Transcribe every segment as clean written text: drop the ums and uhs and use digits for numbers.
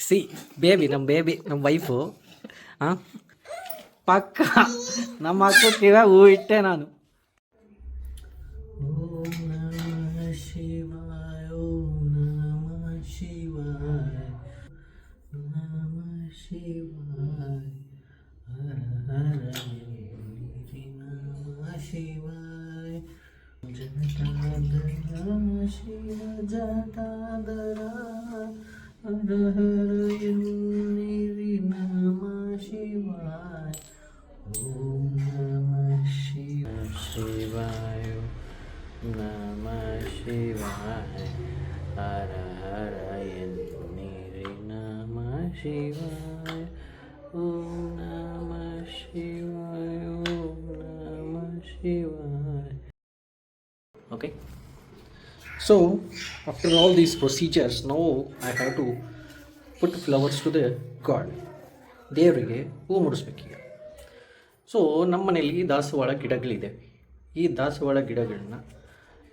C ನಮ್ಮ wife ಹಾಂ ಪಕ್ಕ ನಮ್ಮ ಅಕ್ಕಕ್ಕಿವೆ ಹೂ ಇಟ್ಟೆ ನಾನು. ಓಂ ನಮಃ ಶಿವಾಯ, ಓಂ ನಮಃ ಶಿವಾಯ, ನಮಃ ಶಿವಾಯ, ಹರ ಹರ ನಮಃ ಶಿವಾಯ, ಜಟಾಧರ ಶಿವ ಜಟಾಧರ, ಹರ ಹರ ನಮಃ ಶಿವಾಯ, ಓಂ ನಮಃ ಶಿವಾಯ, ನಮಃ ಶಿವಾಯ, ಹರ ಹರ ಎನ್ನಿರಿ ನಮಃ ಶಿವಾಯ, ಓಂ ನಮಃ ಶಿವಾಯ, ಓಂ ನಮಃ ಶಿವಾಯ. Okay, so after all these procedures, now I have to put flowers to the god. ದೇವರಿಗೆ ಹೂ ಮುಡಿಸ್ಬೇಕೀಗ. ಸೊ ನಮ್ಮ ಮನೇಲಿ ದಾಸವಾಳ ಗಿಡಗಳಿದೆ. ಈ ದಾಸವಾಳ ಗಿಡಗಳನ್ನ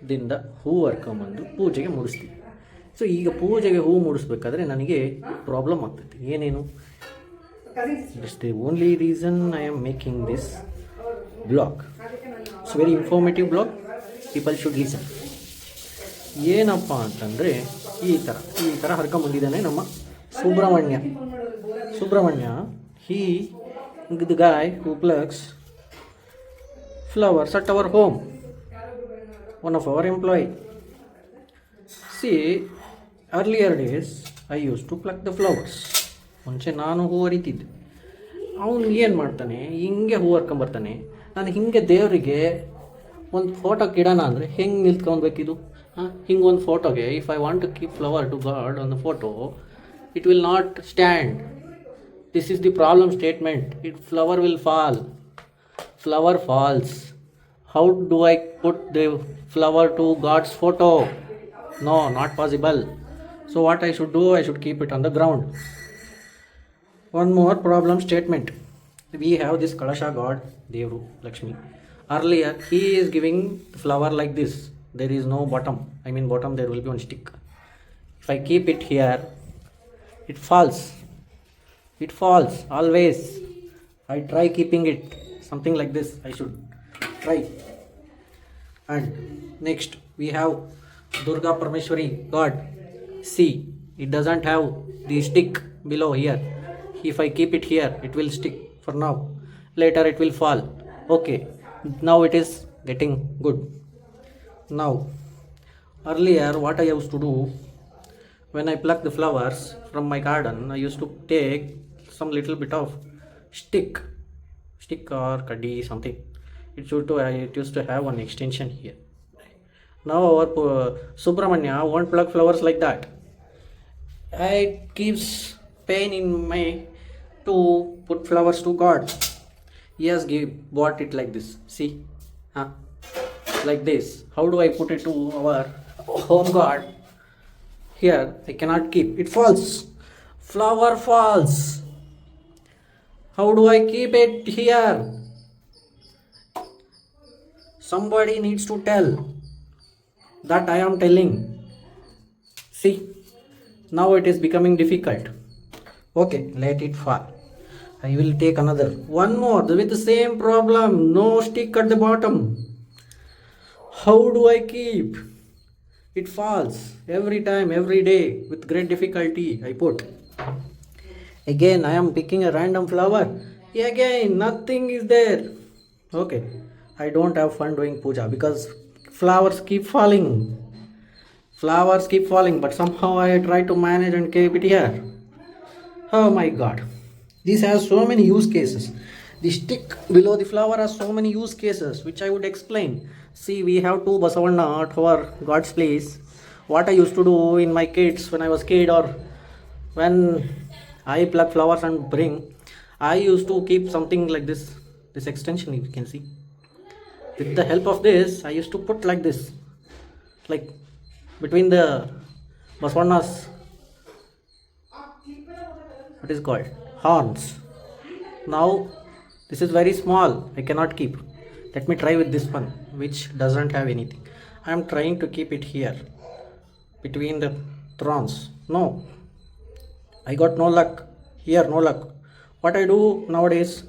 ದಿಂದ ಹೂ ಹರ್ಕೊಂಬಂದು ಪೂಜೆಗೆ ಮುಡಿಸ್ತೀವಿ. ಸೊ ಈಗ ಪೂಜೆಗೆ ಹೂ ಮುಡಿಸ್ಬೇಕಾದ್ರೆ ನನಗೆ ಪ್ರಾಬ್ಲಮ್ ಆಗ್ತೈತಿ. ಏನೇನು? It's the only reason I am making this blog. It's very informative blog. People should listen. ಏನಪ್ಪ ಅಂತಂದರೆ ಈ ಥರ ಹರ್ಕೊಂಬಂದಿದ್ದಾನೆ ನಮ್ಮ Subrahmanya. He the guy who plucks flowers at our home, one of our employee. See, earlier days I used to pluck the flowers. ಮುಂಚೆ ನಾನು ಹೂ ಹರಿತಿದ್ದೆ. ಅವನು ಏನು ಮಾಡ್ತಾನೆ, ಹಿಂಗೆ ಹೂ ಹರ್ಕೊಂಬರ್ತಾನೆ. ನಾನು ಹಿಂಗೆ ದೇವರಿಗೆ ಒಂದು ಫೋಟೋಕ್ಕೆ ಇಡೋಣ ಅಂದರೆ ಹೆಂಗೆ ನಿಲ್ತ್ಕೊಬೇಕಿದು? ಹಿಂಗೆ ಒಂದು ಫೋಟೋಗೆ if I want to keep flower to God on the photo, it will not stand. This is the problem statement. Flower will fall. Flower falls. How do I put the flower to God's photo? No, not possible. So what I should do, I should keep it on the ground. One more problem statement. We have this Kalasha god, Devru, Lakshmi. Earlier, he is giving the flower like this. There is no bottom. Bottom, there will be one stick. If I keep it here, it falls. It falls always. I try keeping it something like this. I should try. And next we have Durga Parmeshwari god. See, it doesn't have the stick below here. If I keep it here, it will stick for now. Later it will fall. Okay, now it is getting good. Now, earlier what I used to do, when I pluck the flowers from my garden, I used to take some little bit of stick or kaddi, something. It used to have one extension here. Now our Subramanya won't pluck flowers like that. It gives pain in me to put flowers to God. He has bought it like this. See, like this. How do I put it to our home God? Here I cannot keep. It falls. Flower falls. How do I keep it here? Somebody needs to tell. That I am telling. See, now it is becoming difficult. Okay, let it fall. I will take another. One more with the same problem. No stick at the bottom. How do I keep? It falls every time, every day with great difficulty. I put. Again, I am picking a random flower. Again, nothing is there. Okay, I don't have fun doing puja because flowers keep falling. But somehow I try to manage and keep it here. Oh my God. This has so many use cases. The stick below the flower has so many use cases, which I would explain. See, we have two Basavanna at our God's place. What I used to do in my kids when I was kid, or when I pluck flowers and bring, I used to keep something like this extension, you can see. With the help of this, I used to put like this, like between the Basavanna's, what is called, horns. Now this is very small, I cannot keep. Let me try with this one, which doesn't have anything. I am trying to keep it here between the thorns. No, I got no luck. Here, no luck. What I do nowadays,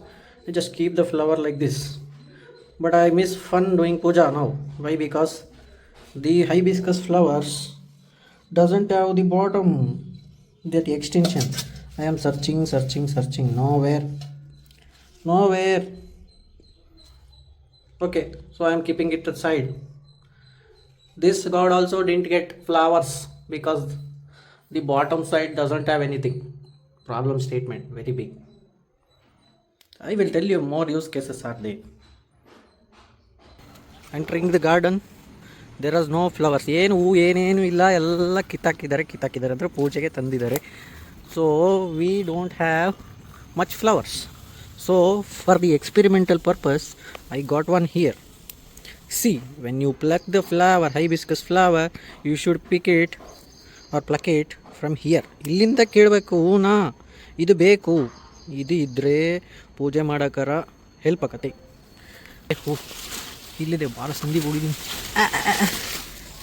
I just keep the flower like this. But I miss fun doing puja now. Why? Because the hibiscus flowers doesn't have the bottom, that extension. I am searching, searching, searching. Nowhere. Nowhere. Okay, so I am keeping it aside. This god also didn't get flowers because the bottom side doesn't have anything. Problem statement, very big. I will tell you more use cases are there. Entering the garden, there is no flowers. ಏನು ಹೂ ಏನೇನು ಇಲ್ಲ, ಎಲ್ಲ ಕಿತ್ತಾಕಿದ್ದಾರೆ ಅಂದರೆ ಪೂಜೆಗೆ ತಂದಿದ್ದಾರೆ. So we don't have much flowers. So for the experimental purpose I got one here. See, when you pluck the flower, hibiscus flower, you should pick it or pluck it from here. ಇಲ್ಲಿಂದ ಕೇಳಬೇಕು, ಹೂನಾ ಇದು ಬೇಕು, ಇದು ಇದ್ದರೆ ಪೂಜೆ ಮಾಡೋಕ್ಕಾರ help ಆಗತ್ತೆ. ಹೂ ಇಲ್ಲಿದೆ, ಭಾಳ ಸಂಧಿ ಹೋಗಿದ್ದೀನಿ.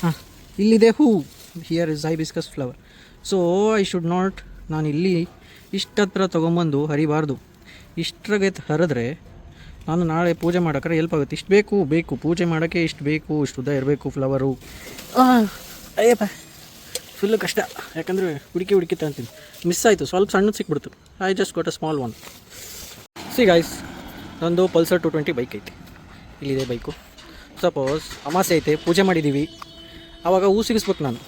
ಹಾಂ, ಇಲ್ಲಿದೆ ಹೂ. Here is hibiscus flower. So I should not, ನಾನು ಇಲ್ಲಿ ಇಷ್ಟತ್ರ ತೊಗೊಂಬಂದು ಹರಿಬಾರ್ದು. ಇಷ್ಟ್ರಾಗೆ ಹರಿದ್ರೆ ನಾನು ನಾಳೆ ಪೂಜೆ ಮಾಡೋಕ್ರೆ ಹೆಲ್ಪ್ ಆಗುತ್ತೆ. ಇಷ್ಟು ಬೇಕು ಪೂಜೆ ಮಾಡೋಕ್ಕೆ ಇಷ್ಟು ಬೇಕು, ಇಷ್ಟು ಉದ್ದ ಇರಬೇಕು ಫ್ಲವರು. ಅಯ್ಯಪ್ಪ, ಫುಲ್ಲು ಕಷ್ಟ. ಯಾಕಂದರೆ ಹುಡುಕಿ ತಗೊಂತೀನಿ. ಮಿಸ್ ಆಯಿತು, ಸ್ವಲ್ಪ ಸಣ್ಣದು ಸಿಕ್ಬಿಡ್ತು. I just got a small one. See guys, ನಂದು ಪಲ್ಸರ್ 220 ಬೈಕ್ ಐತಿ. ಇಲ್ಲಿದೆ ಬೈಕು. ಸಪೋಸ್ ಅಮಾಸೆ ಐತೆ, ಪೂಜೆ ಮಾಡಿದ್ದೀವಿ, ಆವಾಗ ಹೂ ಸಿಗಿಸ್ಬೇಕು. ನಾನು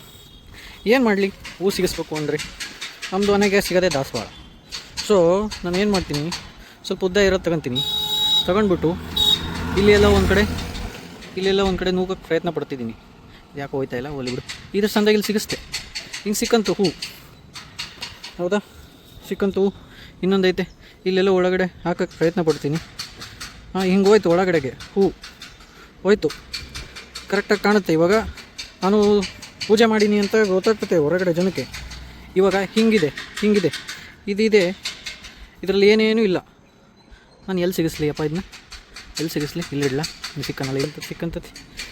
ಏನು ಮಾಡಲಿ? ಹೂ ಸಿಗಿಸ್ಬೇಕು ಅಂದರೆ ನಮ್ಮದು ಮನೆಗೆ ಸಿಗೋದೇ ದಾಸವಾಳ. ಸೊ ನಾನು ಏನು ಮಾಡ್ತೀನಿ, ಸ್ವಲ್ಪ ಉದ್ದ ಇರೋದು ತಗೊಂಡ್ಬಿಟ್ಟು ಇಲ್ಲೆಲ್ಲ ಒಂದು ಕಡೆ ನೂಕಕ್ಕೆ ಪ್ರಯತ್ನ ಪಡ್ತಿದ್ದೀನಿ. ಯಾಕೆ ಹೋಯ್ತಾ ಇಲ್ಲ, ಬಿಡು. ಇದ್ರ ಸಂದಾಗಿಲ್ಲಿ ಸಿಗಿಸ್ತೆ. ಹಿಂಗೆ ಸಿಕ್ಕಂತು ಹೂ, ಹೌದಾ? ಸಿಕ್ಕಂತು ಹೂ. ಇನ್ನೊಂದೈತೆ, ಇಲ್ಲೆಲ್ಲ ಒಳಗಡೆ ಹಾಕೋಕ್ಕೆ ಪ್ರಯತ್ನ ಪಡ್ತೀನಿ. ಹಾಂ, ಹಿಂಗೆ ಹೋಯ್ತು, ಒಳಗಡೆಗೆ ಹೂ ಹೋಯ್ತು. ಕರೆಕ್ಟಾಗಿ ಕಾಣುತ್ತೆ. ಇವಾಗ ನಾನು ಪೂಜೆ ಮಾಡೀನಿ ಅಂತ ಗೊತ್ತಾಗ್ತದೆ ಹೊರಗಡೆ ಜನಕ್ಕೆ. ಇವಾಗ ಹಿಂಗಿದೆ, ಇದಿದೆ, ಇದರಲ್ಲಿ ಏನೇನೂ ಇಲ್ಲ. ನಾನು ಎಲ್ಲಿ ಸಿಗಿಸ್ಲಿ ಅಪ್ಪ ಇದನ್ನ? ಎಲ್ಲಿ ಸಿಗಿಸ್ಲಿ? ಇಲ್ಲಿಡಲ? ಇನ್ನು ಸಿಕ್ಕನಲ್ಲ,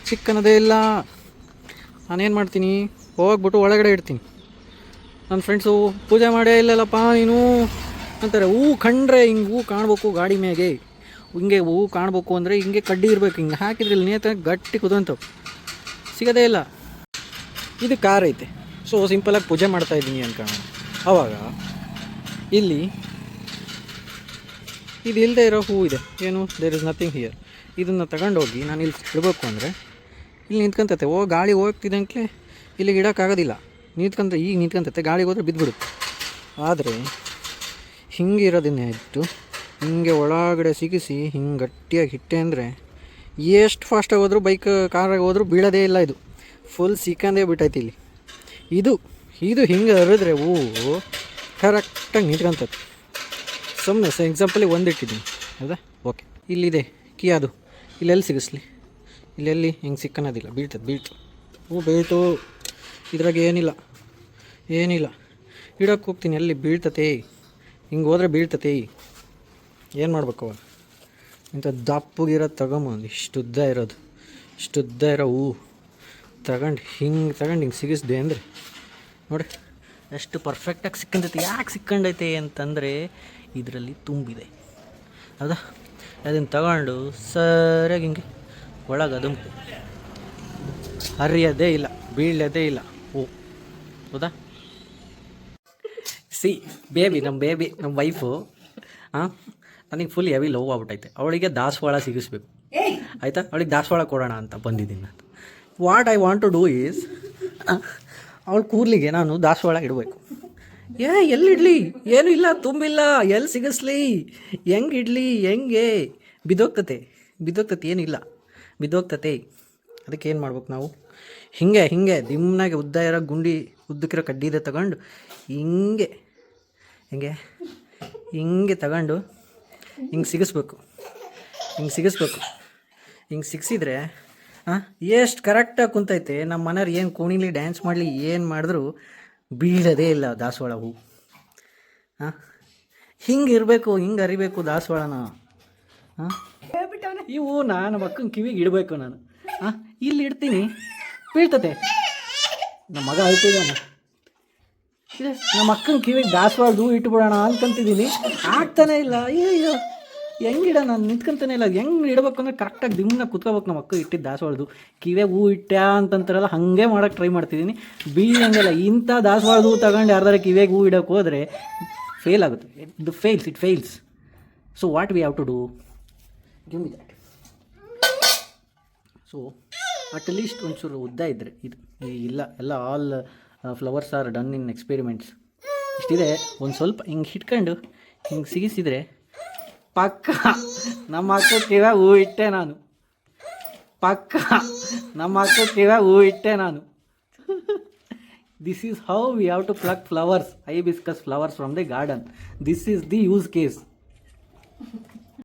ಸಿಕ್ಕನದೇ ಇಲ್ಲ. ನಾನೇನು ಮಾಡ್ತೀನಿ, ಹೋಗ್ಬಿಟ್ಟು ಒಳಗಡೆ ಇಡ್ತೀನಿ. ನನ್ನ ಫ್ರೆಂಡ್ಸು ಪೂಜೆ ಮಾಡೇ ಇಲ್ಲಲ್ಲಪ್ಪ ನೀನು ಅಂತಾರೆ. ಹೂ ಕಂಡ್ರೆ ಹಿಂಗೆ ಹೂ ಕಾಣಬೇಕು ಗಾಡಿ ಮ್ಯಾಗೆ, ಹಿಂಗೆ ಹೂ ಕಾಣಬೇಕು ಅಂದರೆ ಹಿಂಗೆ ಕಡ್ಡಿ ಇರಬೇಕು. ಹಿಂಗೆ ಹಾಕಿದ್ರೆ ಇಲ್ಲಿ ನೇತ ಗಟ್ಟಿ ಕುದಂತವು, ಸಿಗೋದೇ ಇಲ್ಲ. ಇದು ಕಾರ್ ಐತೆ. ಸೊ ಸಿಂಪಲಾಗಿ ಪೂಜೆ ಮಾಡ್ತಾಯಿದ್ದೀನಿ ಅನ್ಕೋಣ. ಆವಾಗ ಇಲ್ಲಿ ಇದು ಇಲ್ಲದೆ ಇರೋ ಹೂ ಇದೆ. ಏನು? There is nothing here. ಇದನ್ನು ತಗೊಂಡೋಗಿ ನಾನು ಇಲ್ಲಿ ಇಡಬೇಕು ಅಂದರೆ ಇಲ್ಲಿ ನಿಂತ್ಕೊಂತೈತೆ. ಗಾಳಿ ಹೋಗ್ತಿದ್ದಂಗೆ ಇಲ್ಲಿಗೆ ಇಡೋಕ್ಕಾಗೋದಿಲ್ಲ. ನಿಂತ್ಕೊಂತೈತೆ, ಗಾಳಿಗೆ ಹೋದ್ರೆ ಬಿದ್ದುಬಿಡುತ್ತೆ. ಆದರೆ ಹಿಂಗೆ ಇರೋದನ್ನೇ ಇಟ್ಟು ಹಿಂಗೆ ಒಳಗಡೆ ಸಿಗಿಸಿ ಹಿಂಗೆ ಗಟ್ಟಿಯಾಗಿ ಇಟ್ಟೆ ಅಂದರೆ ಎಷ್ಟು ಫಾಸ್ಟಾಗಿ ಹೋದರೂ, ಕಾರಾಗಿ ಹೋದರೂ ಬೀಳೋದೇ ಇಲ್ಲ. ಇದು ಫುಲ್ ಸಿಕ್ಕಂದೇ ಬಿಟ್ಟೈತಿ ಇಲ್ಲಿ. ಇದು ಹಿಂಗೆ ಹರಿದ್ರೆ ಹೂವು ಕರೆಕ್ಟಾಗಿ ನಿಂತ್ಕೊಂತೈತೆ. ಸುಮ್ಮನೆ ಎಕ್ಸಾಂಪಲಿಗೆ ಒಂದಿಟ್ಟಿದ್ದೀನಿ, ಹೌದಾ? ಓಕೆ, ಇಲ್ಲಿದೆ ಕೀ. ಅದು ಇಲ್ಲೆಲ್ಲಿ ಸಿಗಿಸ್ಲಿ? ಇಲ್ಲೆಲ್ಲಿ ಹಿಂಗೆ ಸಿಕ್ಕನೋದಿಲ್ಲ, ಬೀಳ್ತದೆ. ಹೂ ಬೀಳ್ತು. ಇದ್ರಾಗ ಏನಿಲ್ಲ. ಇಡೋಕ್ಕೆ ಹೋಗ್ತೀನಿ, ಎಲ್ಲಿ ಬೀಳ್ತತೆ. ಹಿಂಗೆ ಹೋದ್ರೆ ಬೀಳ್ತತೆ. ಏನು ಮಾಡ್ಬೇಕು ಅವಾಗ? ಇಂಥ ದಪ್ಪಗಿರೋದು ತಗೊಂಬಂದು ಇಷ್ಟುದ್ದ ಇರೋ ಹೂ ಹಿಂಗೆ ಸಿಗಿಸ್ದೆ ಅಂದರೆ ನೋಡಿ ಎಷ್ಟು ಪರ್ಫೆಕ್ಟಾಗಿ ಸಿಕ್ಕಂದೈತೆ. ಯಾಕೆ ಸಿಕ್ಕಂಡೈತೆ ಅಂತಂದರೆ ಇದರಲ್ಲಿ ತುಂಬಿದೆ, ಹೌದಾ? ಅದನ್ನು ತಗೊಂಡು ಸರಿಯಾಗಿ ಹಿಂಗೆ ಒಳಗೆ ಅದುಮ್ತೆ, ಹರಿಯೋದೇ ಇಲ್ಲ, ಬೀಳೋದೇ ಇಲ್ಲ ಹೂ, ಹೌದಾ? ನಮ್ಮ ವೈಫು ನನಗೆ ಫುಲ್ ಹೆವಿ ಲವ್ ಆಗ್ಬಿಟ್ಟೈತೆ. ಅವಳಿಗೆ ದಾಸವಾಳ ಸಿಗಿಸ್ಬೇಕು, ಆಯಿತಾ? ಅವಳಿಗೆ ದಾಸವಾಳ ಕೊಡೋಣ ಅಂತ ಬಂದಿದ್ದೀನಿ ನಾನು. What I want to do is, ಅವಳ ಕೂದಲಿಗೆ ನಾನು ದಾಸವಾಳ ಇಡಬೇಕು. ಎಲ್ಲಿಡಲಿ? ಏನೂ ಇಲ್ಲ, ತುಂಬಿಲ್ಲ, ಎಲ್ಲಿ ಸಿಗಿಸ್ಲಿ? ಹೆಂಗೆ ಇಡಲಿ? ಹೆಂಗೆ? ಬಿದ್ದೋಗ್ತತೆ, ಏನಿಲ್ಲ, ಬಿದ್ದೋಗ್ತತೆ. ಅದಕ್ಕೆ ಏನು ಮಾಡ್ಬೇಕು ನಾವು? ಹಿಂಗೆ ದಿಮ್ನಾಗೆ ಉದ್ದಕ್ಕಿರೋ ಕಡ್ಡಿದೆ ತಗೊಂಡು ಹಿಂಗೆ ತಗೊಂಡು ಹಿಂಗೆ ಸಿಗಿಸ್ಬೇಕು. ಹಿಂಗೆ ಸಿಗಿಸಿದ್ರೆ ಎಷ್ಟು ಕರೆಕ್ಟಾಗಿ ಕುಂತೈತೆ. ನಮ್ಮ ಮನೆಯವ್ರು ಏನು ಕೋಣಿಲಿ ಡ್ಯಾನ್ಸ್ ಮಾಡಲಿ, ಏನು ಮಾಡಿದ್ರು ಬೀಳೋದೇ ಇಲ್ಲ ದಾಸವಾಳ ಹೂ. ಹಿಂಗೆ ಇರಬೇಕು, ಹಿಂಗೆ ಅರಿಬೇಕು ದಾಸವಾಳನ. ಇವು ನಾನು ಮಕ್ಕನ ಕಿವಿಗೆ ಇಡಬೇಕು ನಾನು. ಇಲ್ಲಿ ಇಡ್ತೀನಿ, ಬೀಳ್ತತೆ. ನಮ್ಮ ಮಗ ಅಳ್ತಿದ್ದಾನೆ. ಇದೆ ನಮ್ಮ ಅಕ್ಕನ ಕಿವಿಗೆ ದಾಸವಾಳದ ಹೂ ಇಟ್ಬಿಡೋಣ ಅನ್ಕೊಂತಿದ್ದೀನಿ, ಆಗ್ತಾನೆ ಇಲ್ಲ. ಅಯ್ಯೋ ಹೆಂಗಿಡ, ನಾನು ನಿಂತ್ಕೊಂತಾನೆ ಇಲ್ಲ. ಹೆಂಗೆ ಇಡಬೇಕು ಅಂದರೆ ಕರೆಕ್ಟಾಗಿ ದಿಮ್ಮನ ಕುತ್ಕೋಬೇಕು. ನಮ್ಮ ಅಕ್ಕ ಇಟ್ಟಿದ್ದು ದಾಸವಾಳದು ಕಿವಿಗೆ ಹೂ ಇಟ್ಟ್ಯಾ ಅಂತಂತಾರಲ್ಲ, ಹಾಗೆ ಮಾಡೋಕ್ಕೆ ಟ್ರೈ ಮಾಡ್ತಿದ್ದೀನಿ. ಹಂಗೆಲ್ಲ ಇಂಥ ದಾಸವಾಳದ ಹೂ ತಗೊಂಡು ಯಾರ್ದಾರ ಕಿವಿಗೆ ಹೂ ಇಡೋಕ್ಕೆ ಹೋದರೆ ಫೇಲ್ ಆಗುತ್ತೆ. It fails. So what we have to do, give me that. So at least ಒಂಚೂರು ಉದ್ದ ಇದ್ದರೆ ಇದು ಇಲ್ಲ, ಎಲ್ಲ all flowers are done in experiments. ಇಷ್ಟಿದೆ, ಒಂದು ಸ್ವಲ್ಪ ಹಿಂಗೆ ಇಟ್ಕೊಂಡು ಹಿಂಗೆ ಸಿಗಿಸಿದರೆ ಪಕ್ಕ ನಮ್ಮ ಅಕ್ಕ ಕಿವ್ಯಾಗ ಹೂ ಇಟ್ಟೆ ನಾನು. This is how we have to pluck flowers, hibiscus flowers from the garden. This is the use case.